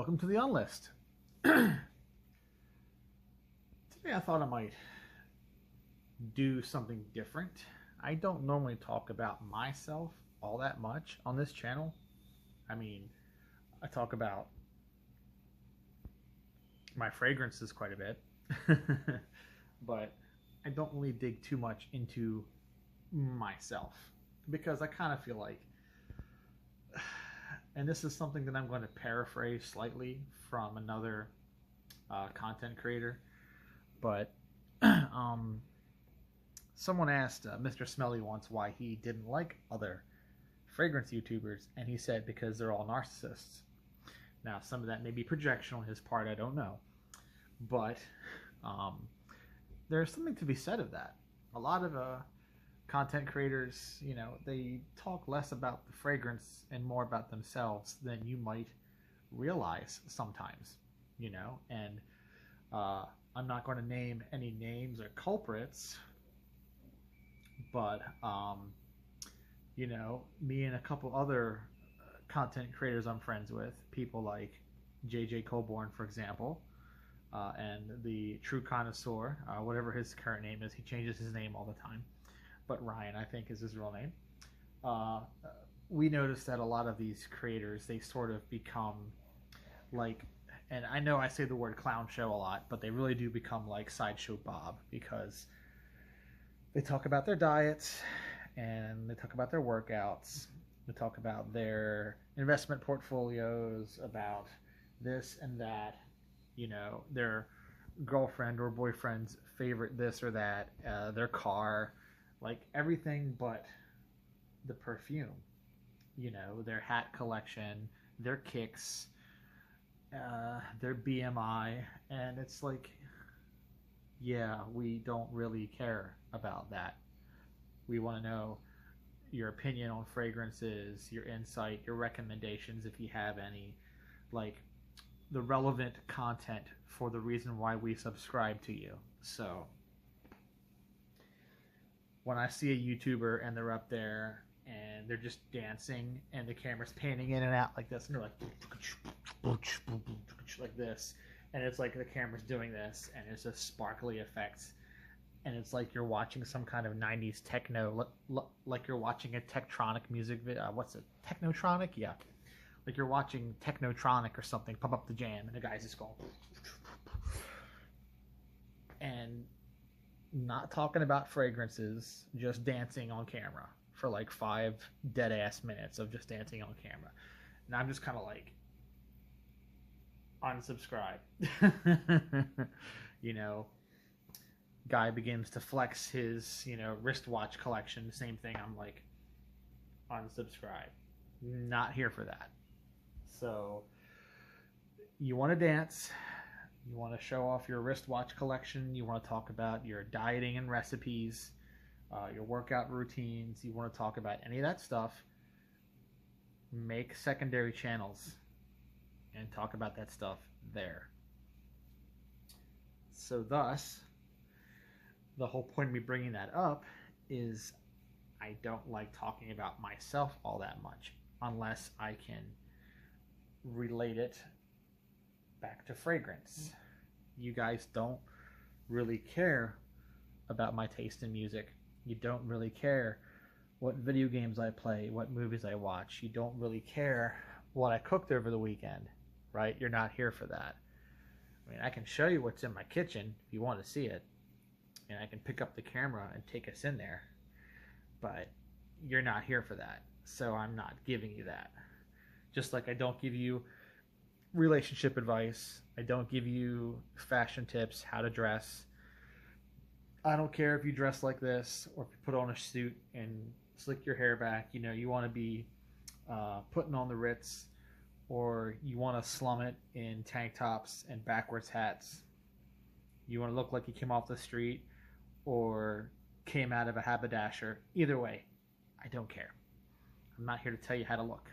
Welcome to the Unlist. Today I thought I might do something different. I don't normally talk about myself all that much on this channel. I mean, I talk about my fragrances quite a bit, but I don't really dig too much into myself because I kind of feel like, and this is something that I'm going to paraphrase slightly from another content creator, but someone asked Mr. Smelly once why he didn't like other fragrance YouTubers, and he said because they're all narcissists. Now, some of that may be projection on his part, I don't know, but there's something to be said of that. A lot of content creators, you know, they talk less about the fragrance and more about themselves than you might realize sometimes, you know, and I'm not going to name any names or culprits, but you know, me and a couple other content creators I'm friends with, people like JJ Colborn, for example, and the True Connoisseur, whatever his current name is. He changes his name all the time, but Ryan, I think, is his real name. We noticed that a lot of these creators, they sort of become like, and I know I say the word clown show a lot, but they really do become like Sideshow Bob, because they talk about their diets and they talk about their workouts. They talk about their investment portfolios, about this and that, you know, their girlfriend or boyfriend's favorite this or that, their car, like everything but the perfume, you know, their hat collection, their kicks, their BMI, and it's like, yeah, we don't really care about that. We want to know your opinion on fragrances, your insight, your recommendations if you have any, like the relevant content for the reason why we subscribe to you. So when I see a YouTuber and they're up there and they're just dancing and the camera's panning in and out like this, and they're like this, and it's like the camera's doing this and it's just sparkly effects, and it's like you're watching some kind of 90s techno, like you're watching a Tektronic music video. What's it? Technotronic? Yeah. Like you're watching Technotronic or something, pump up the jam, and the guy's just going, and not talking about fragrances, just dancing on camera for like 5 dead ass minutes of just dancing on camera. And I'm just kind of like, unsubscribe. You know, guy begins to flex his, you know, wristwatch collection, same thing. I'm like, unsubscribe. Not here for that. So you want to dance, you want to show off your wristwatch collection, you want to talk about your dieting and recipes, your workout routines, you want to talk about any of that stuff, make secondary channels and talk about that stuff there. So thus, the whole point of me bringing that up is I don't like talking about myself all that much unless I can relate it back to fragrance. You guys don't really care about my taste in music. You don't really care what video games I play, what movies I watch. You don't really care what I cooked over the weekend, right? You're not here for that. I mean, I can show you what's in my kitchen if you want to see it, and I can pick up the camera and take us in there, but you're not here for that, so I'm not giving you that. Just like I don't give you relationship advice, I don't give you fashion tips, how to dress. I don't care if you dress like this or if you put on a suit and slick your hair back. You know, you want to be putting on the Ritz, or you want to slum it in tank tops and backwards hats. You want to look like you came off the street or came out of a haberdasher. Either way, I don't care. I'm not here to tell you how to look.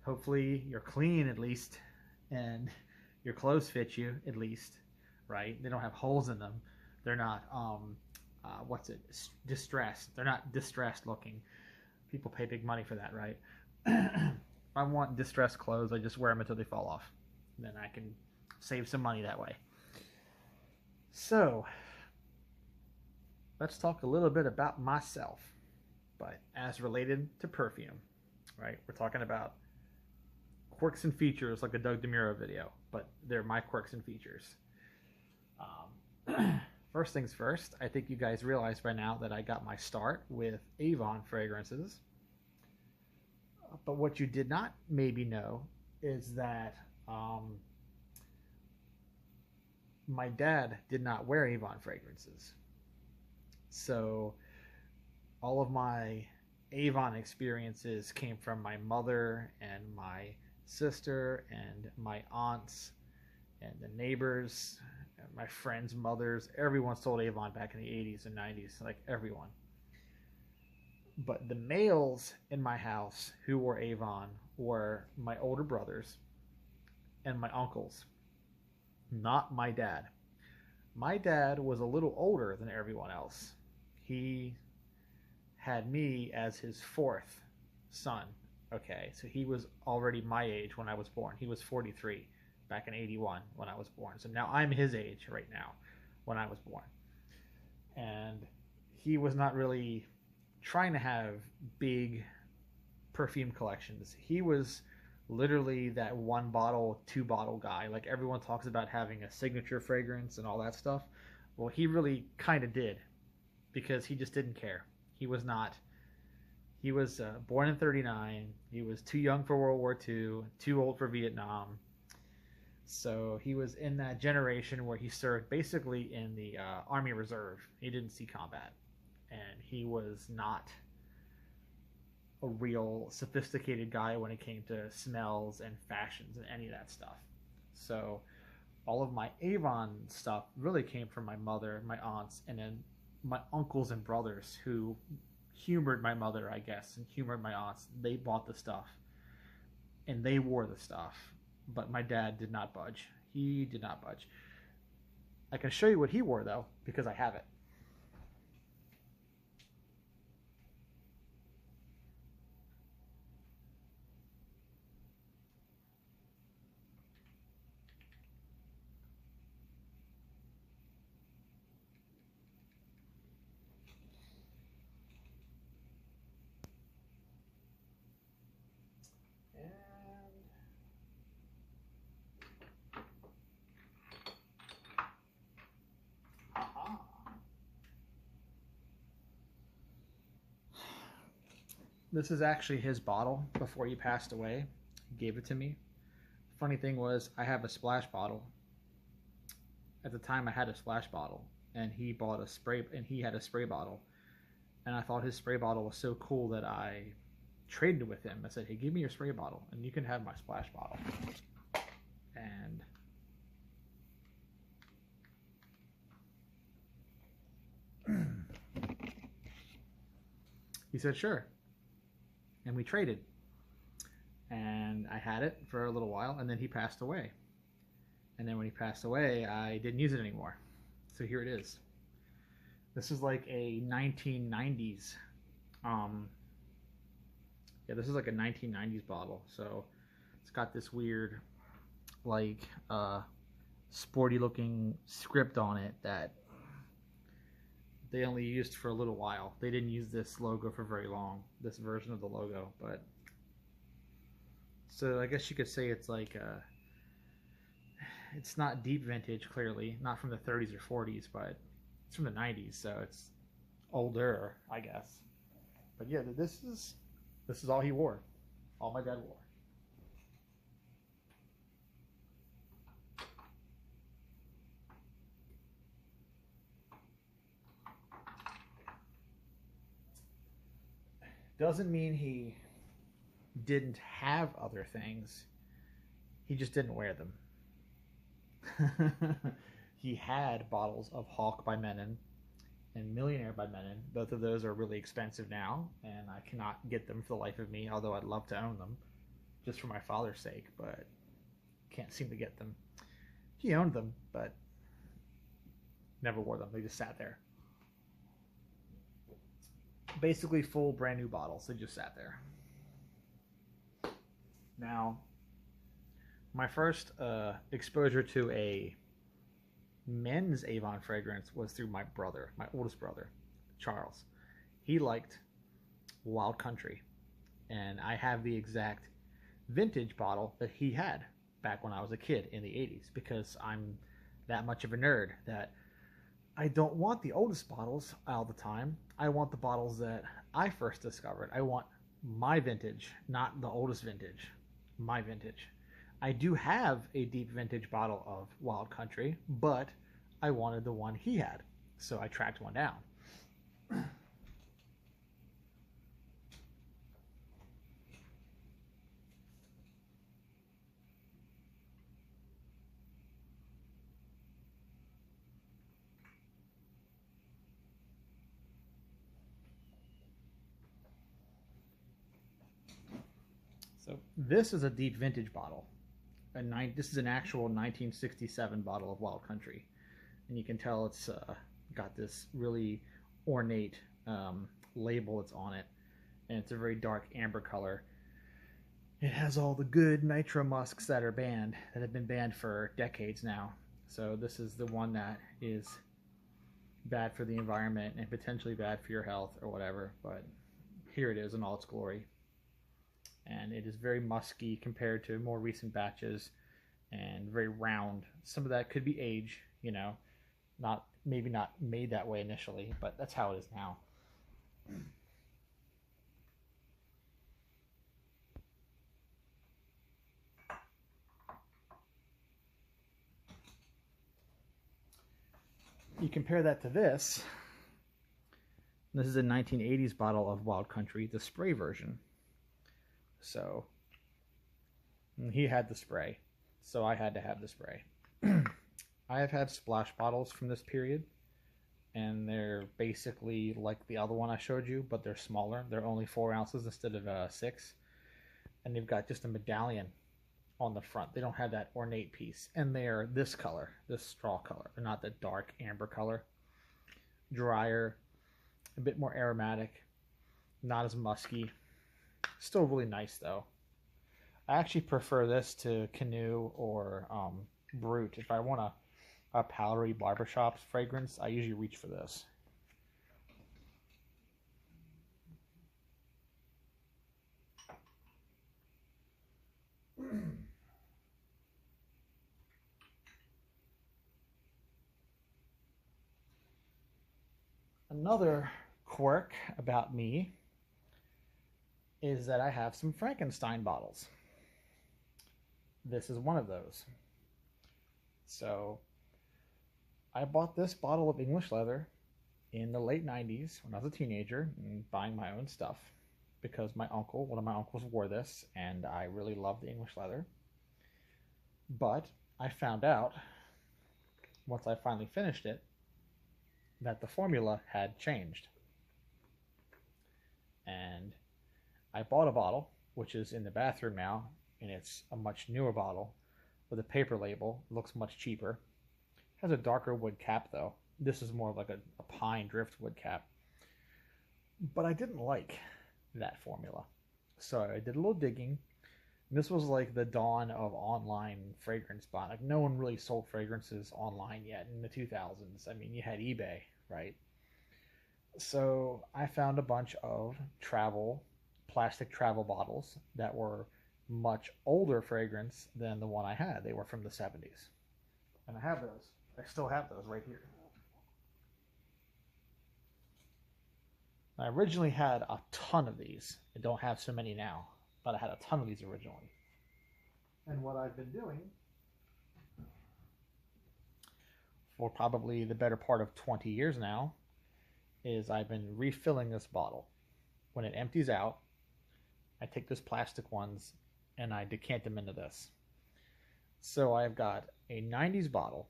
Hopefully you're clean at least, and your clothes fit you at least, right? They don't have holes in them. They're not distressed. They're not distressed looking. People pay big money for that, right? If I want distressed clothes, I just wear them until they fall off. Then I can save some money that way. So, let's talk a little bit about myself, but as related to perfume, right? We're talking about quirks and features like a Doug DeMuro video, but they're my quirks and features. First things first, I think you guys realize by now that I got my start with Avon fragrances. But what you did not maybe know is that my dad did not wear Avon fragrances. So all of my Avon experiences came from my mother and my sister and my aunts and the neighbors, and my friends' mothers. Everyone sold Avon back in the 80s and 90s, like everyone. But the males in my house who wore Avon were my older brothers and my uncles, not my dad. My dad was a little older than everyone else. He had me as his fourth son. Okay, so he was already my age when I was born. He was 43 back in 81 when I was born. So now I'm his age right now when I was born. And he was not really trying to have big perfume collections. He was literally that one bottle, two bottle guy. Like everyone talks about having a signature fragrance and all that stuff. Well, he really kind of did, because he just didn't care. He was not. He was born in 39. He was too young for World War II, too old for Vietnam. So he was in that generation where he served basically in the Army Reserve. He didn't see combat. And he was not a real sophisticated guy when it came to smells and fashions and any of that stuff. So all of my Avon stuff really came from my mother, my aunts, and then my uncles and brothers who humored my mother, I guess, and humored my aunts. They bought the stuff and they wore the stuff, but my dad did not budge. He did not budge. I can show you what he wore though, because I have it. This is actually his bottle before he passed away. He gave it to me. Funny thing was, I have a splash bottle. At the time, I had a splash bottle, and he bought a spray, and he had a spray bottle. And I thought his spray bottle was so cool that I traded with him. I said, "Hey, give me your spray bottle, and you can have my splash bottle." And he said, "Sure." And we traded. And I had it for a little while, and then he passed away. And then when he passed away, I didn't use it anymore. So here it is. This is like a 1990s. This is like a 1990s bottle. So it's got this weird, like, sporty looking script on it that they only used for a little while. They didn't use this logo for very long, this version of the logo, but so I guess you could say it's like it's not deep vintage, clearly, not from the 30s or 40s, but it's from the 90s, so it's older, I guess. But yeah, this is all he wore, all my dad wore. Doesn't mean he didn't have other things. He just didn't wear them. He had bottles of Hawk by Menon and Millionaire by Menon. Both of those are really expensive now, and I cannot get them for the life of me, although I'd love to own them, just for my father's sake, but can't seem to get them. He owned them, but never wore them. They just sat there. Basically full brand new bottles. They just sat there. Now, My first exposure to a men's Avon fragrance was through my brother, my oldest brother, Charles. He liked Wild Country, and I have the exact vintage bottle that he had back when I was a kid in the 80s, because I'm that much of a nerd that I don't want the oldest bottles all the time. I want the bottles that I first discovered. I want my vintage, not the oldest vintage. My vintage. I do have a deep vintage bottle of Wild Country, but I wanted the one he had, so I tracked one down. So this is a deep vintage bottle. This is an actual 1967 bottle of Wild Country, and you can tell it's got this really ornate label that's on it, and it's a very dark amber color. It has all the good nitro musks that are banned, that have been banned for decades now. So this is the one that is bad for the environment and potentially bad for your health or whatever, but here it is in all its glory. And it is very musky compared to more recent batches, and very round. Some of that could be age, you know, maybe not made that way initially, but that's how it is now. You compare that to this. This is a 1980s bottle of Wild Country, the spray version. So he had the spray, so I had to have the spray. I have had splash bottles from this period, and they're basically like the other one I showed you, but they're smaller. They're only 4 ounces instead of 6, and they've got just a medallion on the front. They don't have that ornate piece, and they're this color, this straw color. They're not the dark amber color. Drier, a bit more aromatic, not as musky. Still really nice though. I actually prefer this to Canoe or Brut. If I want a powdery barbershop fragrance, I usually reach for this. Another quirk about me is that I have some Frankenstein bottles. This is one of those. So I bought this bottle of English leather in the late 90s when I was a teenager and buying my own stuff, because one of my uncles wore this, and I really loved the English leather. But I found out, once I finally finished it, that the formula had changed. And I bought a bottle, which is in the bathroom now, and it's a much newer bottle with a paper label. It looks much cheaper. It has a darker wood cap, though. This is more like a pine driftwood cap. But I didn't like that formula. So I did a little digging. This was like the dawn of online fragrance buying. Like, no one really sold fragrances online yet in the 2000s. I mean, you had eBay, right? So I found a bunch of plastic travel bottles that were much older fragrance than the one I had. They were from the 70s. And I have those. I still have those right here. I originally had a ton of these. I don't have so many now, but I had a ton of these originally. And what I've been doing for probably the better part of 20 years now is I've been refilling this bottle. When it empties out, I take those plastic ones and I decant them into this. So I've got a 90s bottle,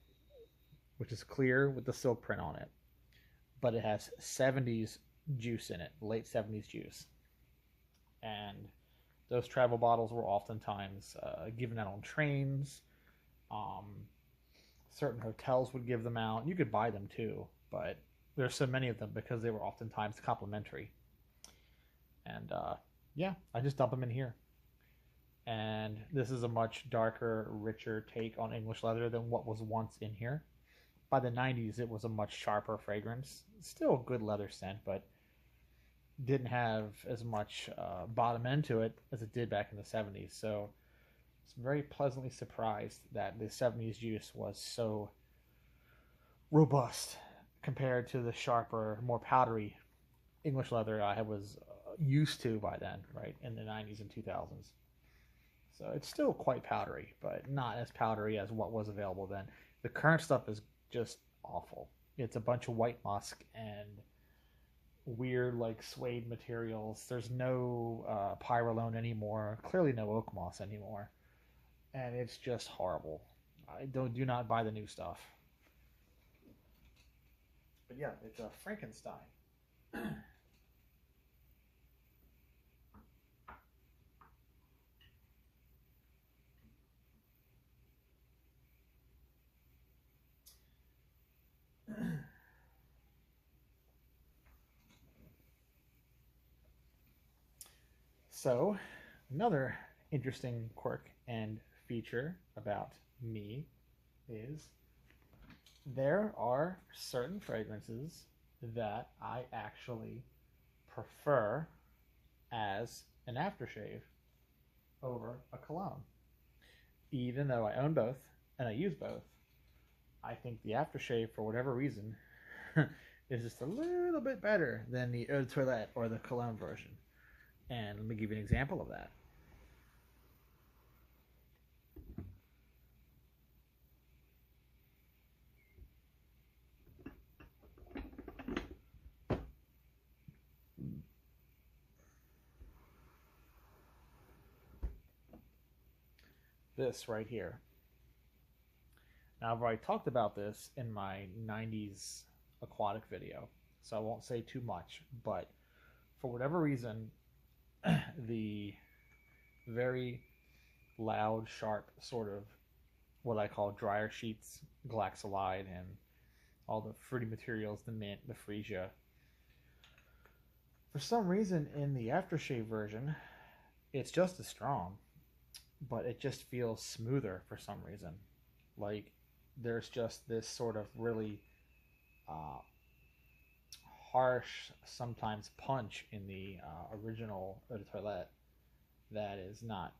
which is clear with the silk print on it, but it has 70s juice in it, late 70s juice. And those travel bottles were oftentimes given out on trains. Certain hotels would give them out. You could buy them too, but there's so many of them because they were oftentimes complimentary. And yeah, I just dump them in here. And this is a much darker, richer take on English leather than what was once in here. By the 90s, it was a much sharper fragrance. Still a good leather scent, but didn't have as much bottom end to it as it did back in the 70s. So I was very pleasantly surprised that the 70s juice was so robust compared to the sharper, more powdery English leather I was used to by then, right, in the 90s and 2000s. So it's still quite powdery, but not as powdery as what was available then. The current stuff is just awful. It's a bunch of white musk and weird, like, suede materials. There's no pyrrolone anymore. Clearly no oak moss anymore. And it's just horrible. I do not buy the new stuff. But yeah, it's a Frankenstein. So, another interesting quirk and feature about me is there are certain fragrances that I actually prefer as an aftershave over a cologne. Even though I own both and I use both, I think the aftershave, for whatever reason, is just a little bit better than the eau de toilette or the cologne version. And let me give you an example of that. This right here. Now, I've already talked about this in my 90s aquatic video, so I won't say too much, but for whatever reason, the very loud, sharp sort of what I call dryer sheets, galaxolide, and all the fruity materials, the mint, the freesia. For some reason, in the aftershave version, it's just as strong, but it just feels smoother for some reason. Like, there's just this sort of really harsh, sometimes punch in the original eau de toilette that is not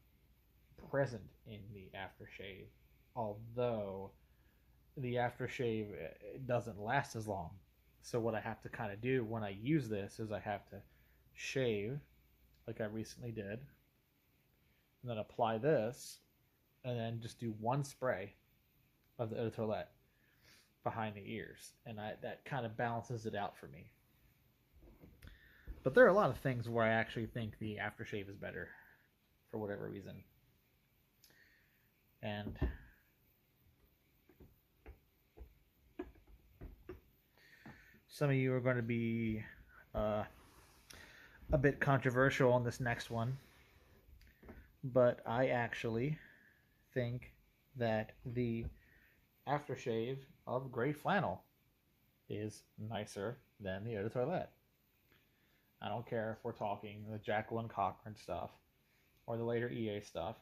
present in the aftershave. Although the aftershave doesn't last as long. So what I have to kind of do when I use this is I have to shave, like I recently did, and then apply this, and then just do one spray of the eau de toilette behind the ears, and that kind of balances it out for me. But there are a lot of things where I actually think the aftershave is better for whatever reason. And some of you are going to be a bit controversial on this next one, but I actually think that the aftershave of gray flannel is nicer than the eau de toilette. I don't care if we're talking the Jacqueline Cochran stuff or the later EA stuff.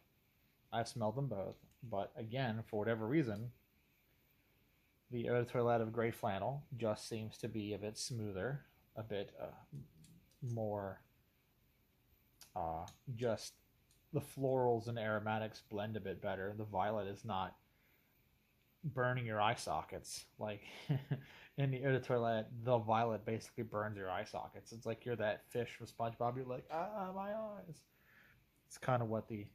I've smelled them both, but again, for whatever reason, the eau de toilette of gray flannel just seems to be a bit smoother, a bit more just the florals and aromatics blend a bit better. The violet is not burning your eye sockets. Like in the eau de toilette, the violet basically burns your eye sockets. It's like you're that fish from SpongeBob. You're like, my eyes. It's kind of what the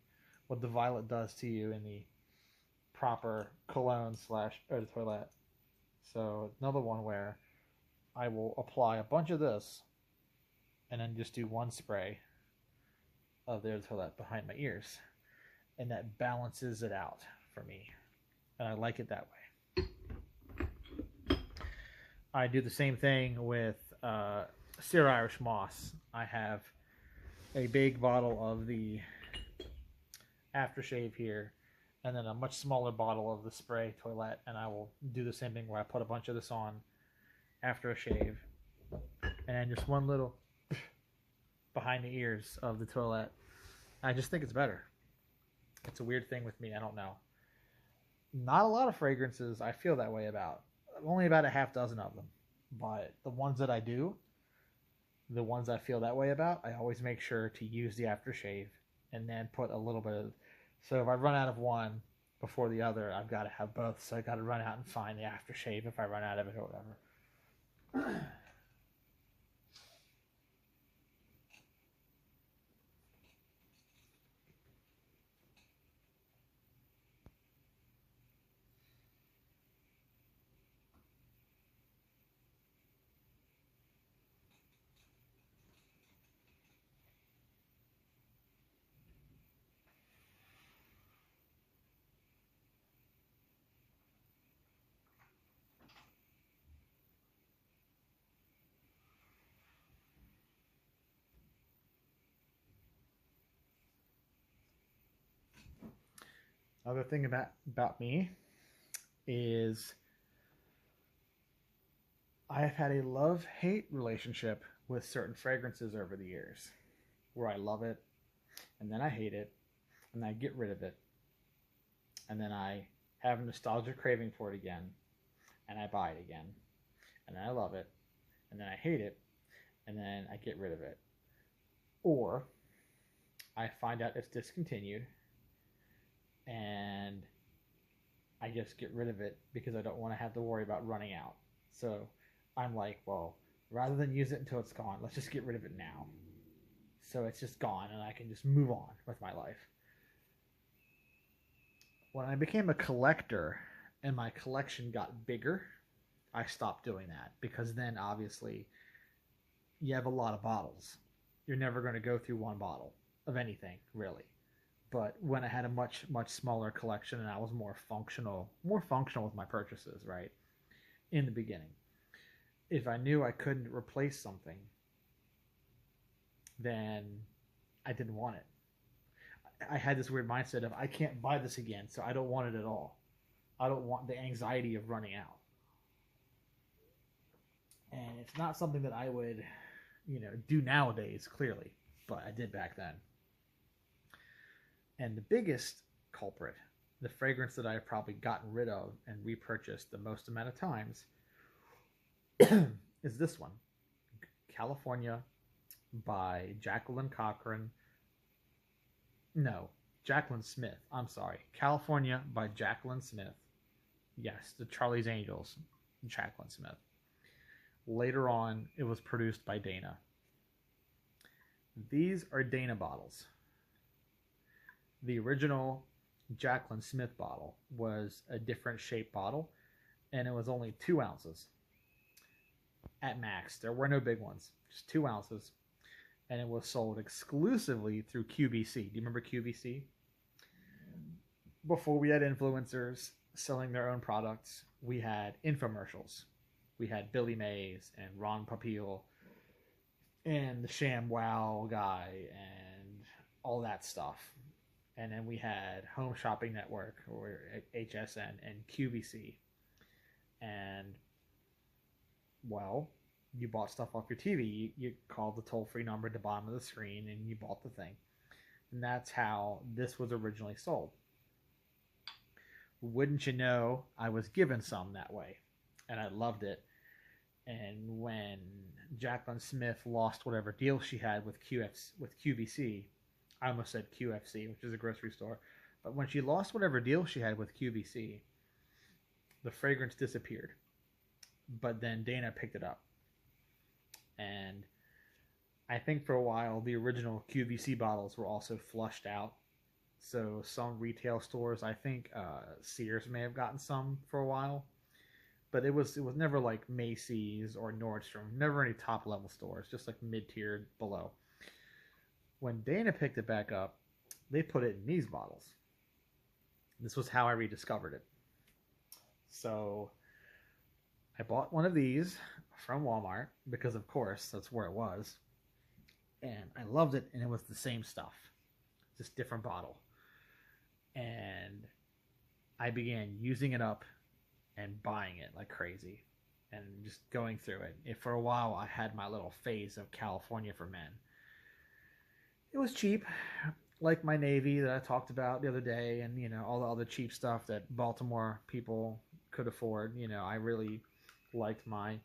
violet does to you in the proper cologne / eau de toilette. So another one where I will apply a bunch of this and then just do one spray of the eau de toilette behind my ears, and that balances it out for me, and I like it that way. I do the same thing with Sir Irish Moss. I have a big bottle of the aftershave here, and then a much smaller bottle of the spray toilette, and I will do the same thing where I put a bunch of this on after a shave, and then just one little behind the ears of the toilette. I just think it's better. It's a weird thing with me. I don't know. Not a lot of fragrances I feel that way about. Only about a half dozen of them. But the ones that I do, the ones I feel that way about, I always make sure to use the aftershave and then put a little bit of. So if I run out of one before the other, I've got to have both. So I got to run out and find the aftershave if I run out of it or whatever. Other thing about me is I have had a love-hate relationship with certain fragrances over the years, where I love it and then I hate it and I get rid of it and then I have a nostalgia craving for it again and I buy it again and then I love it and then I hate it and then I get rid of it. Or I find out it's discontinued and I just get rid of it because I don't want to have to worry about running out. So I'm like, well, rather than use it until it's gone, let's just get rid of it now. So it's just gone and I can just move on with my life. When I became a collector and my collection got bigger, I stopped doing that because then obviously you have a lot of bottles. You're never going to go through one bottle of anything, really. But when I had a much smaller collection and I was more functional with my purchases, right? In the beginning, if I knew I couldn't replace something, then I didn't want it. I had this weird mindset of I can't buy this again, so I don't want it at all. I don't want the anxiety of running out. And it's not something that I would, do nowadays, clearly, but I did back then. And the biggest culprit, the fragrance that I've probably gotten rid of and repurchased the most amount of times, is this one, California by Jacqueline Cochran. No, Jacqueline Smith. I'm sorry. California by Jacqueline Smith. Yes, the Charlie's Angels, Jacqueline Smith. Later on, it was produced by Dana. These are Dana bottles. The original Jacqueline Smith bottle was a different shaped bottle, and it was only 2 ounces at max. There were no big ones, just 2 ounces, and it was sold exclusively through QVC. Do you remember QVC? Before we had influencers selling their own products, we had infomercials. We had Billy Mays and Ron Popeil and the Sham Wow guy and all that stuff. And then we had Home Shopping Network, or HSN, and QVC. And, well, you bought stuff off your TV. You called the toll-free number at the bottom of the screen, and you bought the thing. And that's how this was originally sold. Wouldn't you know, I was given some that way. And I loved it. And when Jacqueline Smith lost whatever deal she had with QVC, I almost said QFC, which is a grocery store. But when she lost whatever deal she had with QVC, the fragrance disappeared. But then Dana picked it up. And I think for a while, the original QVC bottles were also flushed out. So some retail stores, I think Sears may have gotten some for a while. But it was never like Macy's or Nordstrom. Never any top level stores, just like mid-tier below. When Dana picked it back up, they put it in these bottles. This was how I rediscovered it. So I bought one of these from Walmart because, of course, that's where it was. And I loved it, and it was the same stuff, just different bottle. And I began using it up and buying it like crazy and just going through it. For a while, I had my little phase of California for Men. It was cheap, like my Navy that I talked about the other day, and all the other cheap stuff that Baltimore people could afford. I really liked my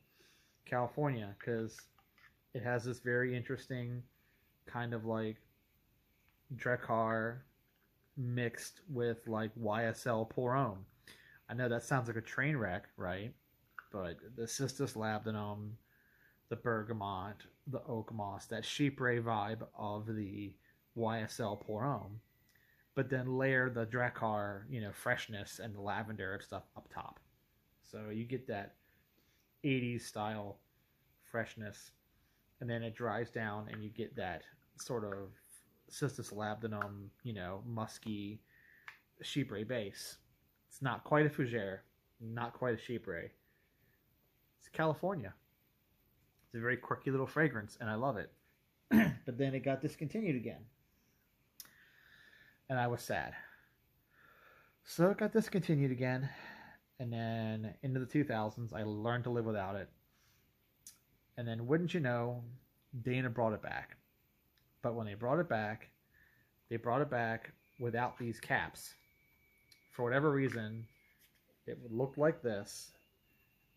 California because it has this very interesting kind of like Drakkar mixed with like YSL Pour Homme. I know that sounds like a train wreck, right? But the Cistus Labdanum, the Bergamot, the Oak Moss, that Chypre vibe of the YSL Pour Homme, but then layer the Drakkar, freshness and the lavender and stuff up top. So you get that 80s style freshness, and then it dries down, and you get that sort of Cistus Labdanum, musky Chypre base. It's not quite a Fougere, not quite a Chypre. It's California. It's a very quirky little fragrance, and I love it. But then it got discontinued again, and I was sad. So it got discontinued again, and then into the 2000s, I learned to live without it. And then, wouldn't you know, Dana brought it back. But when they brought it back without these caps. For whatever reason, it would look like this,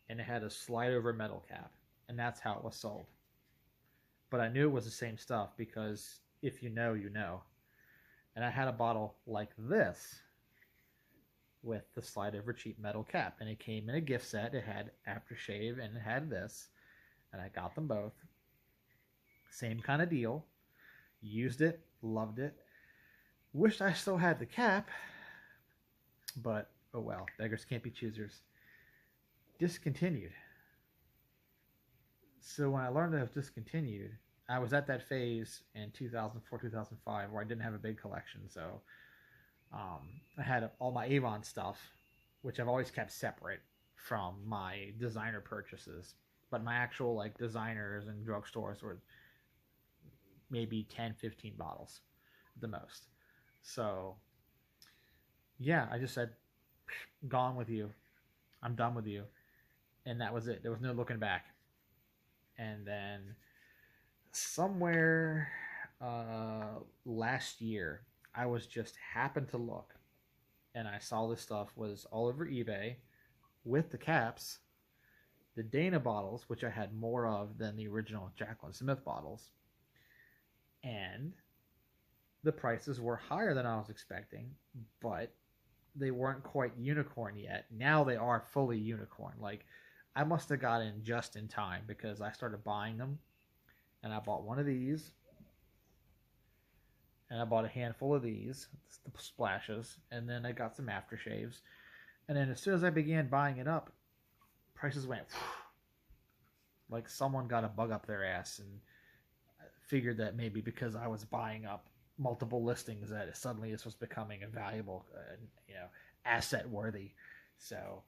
and it had a slide over metal cap, and that's how it was sold. But I knew it was the same stuff because if you know, you know. And I had a bottle like this with the slide over cheap metal cap, and it came in a gift set. It had Aftershave and it had this, and I got them both. Same kind of deal. Used it, loved it. Wished I still had the cap, but oh well, beggars can't be choosers. Discontinued. So when I learned that it was discontinued, I was at that phase in 2004, 2005 where I didn't have a big collection. So I had all my Avon stuff, which I've always kept separate from my designer purchases. But my actual like designers and drugstores were maybe 10, 15 bottles the most. So yeah, I just said, gone with you. I'm done with you. And that was it. There was no looking back. And then somewhere last year, I was just happened to look, and I saw this stuff was all over eBay with the caps, the Dana bottles, which I had more of than the original Jacqueline Smith bottles, and the prices were higher than I was expecting, but they weren't quite unicorn yet. Now they are fully unicorn. Like, I must have got in just in time because I started buying them, and I bought one of these, and I bought a handful of these, the splashes, and then I got some aftershaves. And then as soon as I began buying it up, prices went like someone got a bug up their ass and figured that maybe because I was buying up multiple listings that suddenly this was becoming a valuable, asset worthy. So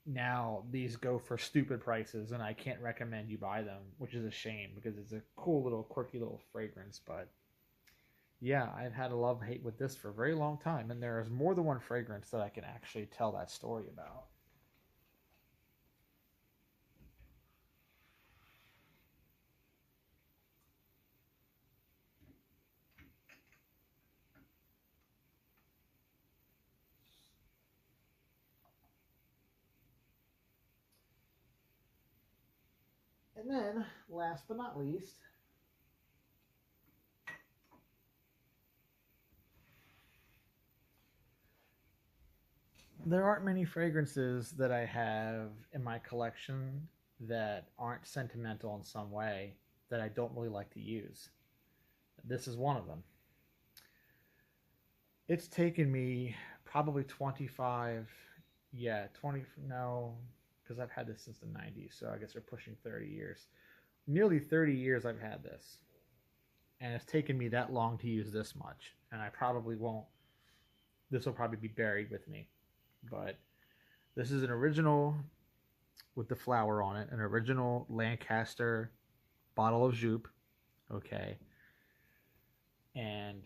now these go for stupid prices, and I can't recommend you buy them, which is a shame because it's a cool little quirky little fragrance. But yeah, I've had a love-hate with this for a very long time, and there is more than one fragrance that I can actually tell that story about. And then, last but not least, there aren't many fragrances that I have in my collection that aren't sentimental in some way that I don't really like to use. This is one of them. It's taken me probably 25, no, because I've had this since the 90s, so I guess we're pushing 30 years. Nearly 30 years I've had this. And it's taken me that long to use this much. And I probably won't. This will probably be buried with me. But this is an original with the flower on it. An original Lancaster bottle of Joop. Okay. And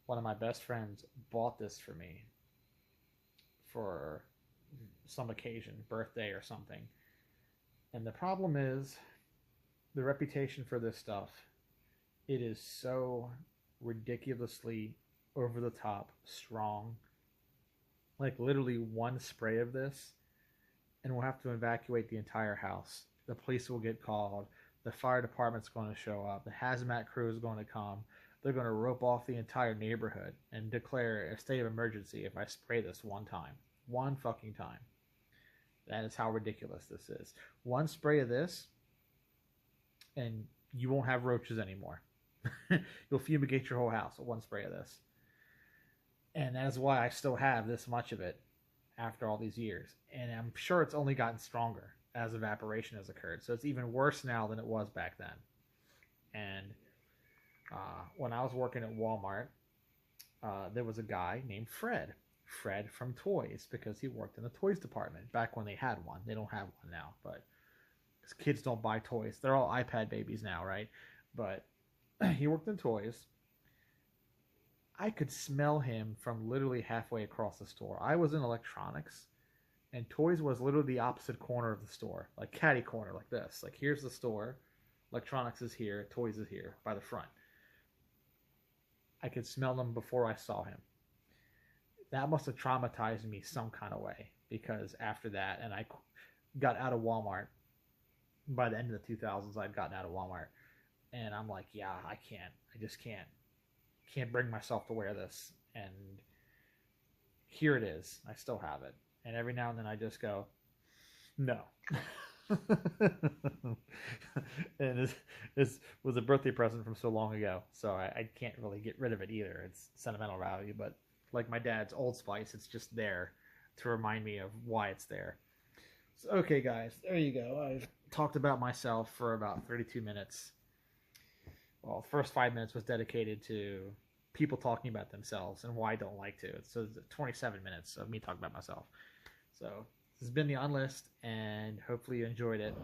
one of my best friends bought this for me for some occasion, birthday or something. And the problem is the reputation for this stuff. It is so ridiculously over the top strong. Like literally one spray of this, and we'll have to evacuate the entire house. The police will get called. The fire department's going to show up. The hazmat crew is going to come. They're going to rope off the entire neighborhood and declare a state of emergency if I spray this one time. One fucking time. That is how ridiculous this is. One spray of this, and you won't have roaches anymore. You'll fumigate your whole house with one spray of this. And that is why I still have this much of it after all these years. And I'm sure it's only gotten stronger as evaporation has occurred. So it's even worse now than it was back then. And when I was working at Walmart, there was a guy named Fred. Fred from Toys, because he worked in the toys department back when they had one. They don't have one now, but because kids don't buy toys. They're all iPad babies now, right? But he worked in toys. I could smell him from literally halfway across the store. I was in electronics, and toys was literally the opposite corner of the store, like catty corner, like this. Like here's the store, electronics is here, toys is here by the front. I could smell them before I saw him. That must have traumatized me some kind of way, because after that, and I got out of Walmart. By the end of the 2000s, I'd gotten out of Walmart, and I'm like, yeah, I can't. I just can't bring myself to wear this. And here it is. I still have it. And every now and then I just go, no. And this was a birthday present from so long ago, so I can't really get rid of it either. It's sentimental value, but like my dad's Old Spice, it's just there to remind me of why it's there. So, okay, guys, there you go. I've talked about myself for about 32 minutes. Well, the first 5 minutes was dedicated to people talking about themselves and why I don't like to. So 27 minutes of me talking about myself. So this has been the Unlist, and hopefully you enjoyed it.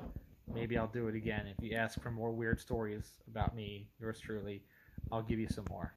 Maybe I'll do it again. If you ask for more weird stories about me, yours truly, I'll give you some more.